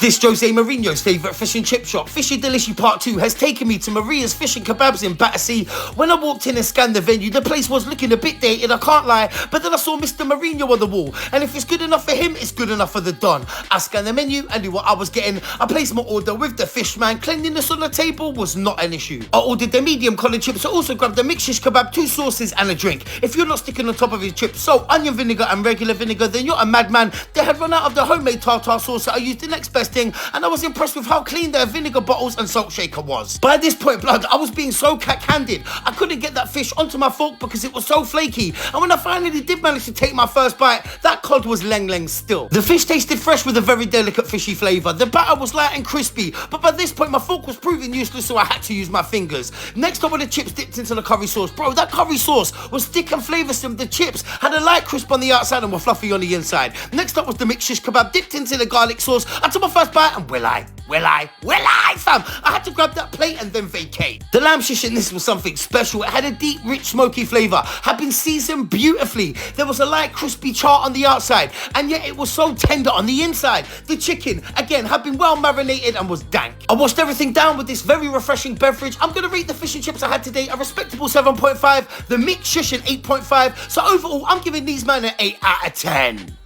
this Jose Mourinho's favourite fish and chip shop? Fishy Delishy Part 2 has taken me to Maria's Fish and Kebabs in Battersea. When I walked in and scanned the venue, the place was looking a bit dated, I can't lie, but then I saw Mr. Mourinho on the wall, and if it's good enough for him, it's good enough for the Don. I scanned the menu and knew what I was getting. I placed my order with the fish man. Cleanliness on the table was not an issue. I ordered the medium collar chips. I also grabbed the mixed shish kebab, 2 sauces and a drink. If you're not sticking on top of your chips salt, onion vinegar and regular vinegar, then you're a madman. They had run out of the homemade tartar sauce, so I used the next best thing, and I was impressed with how clean their vinegar bottles and salt shaker was. By this point, blood, I was being so cack-handed. I couldn't get that fish onto my fork because it was so flaky, and when I finally did manage to take my first bite, that cod was leng still. The fish tasted fresh with a very delicate fishy flavour. The batter was light and crispy, but by this point my fork was proving useless, so I had to use my fingers. Next up were the chips dipped into the curry sauce. Bro, that curry sauce was thick and flavoursome. The chips had a light crisp on the outside and were fluffy on the inside. Next up was the mixed shish kebab dipped into the garlic sauce. I took my first bite and will I, fam? I had to grab that plate and then vacate. The lamb shish in this was something special. It had a deep, rich, smoky flavour, had been seasoned beautifully. There was a light, crispy char on the outside, and yet it was so tender on the inside. The chicken, again, had been well marinated and was dank. I washed everything down with this very refreshing beverage. I'm going to rate the fish and chips I had today a respectable 7.5, the mixed shish an 8.5, so overall, I'm giving these men an 8 out of 10.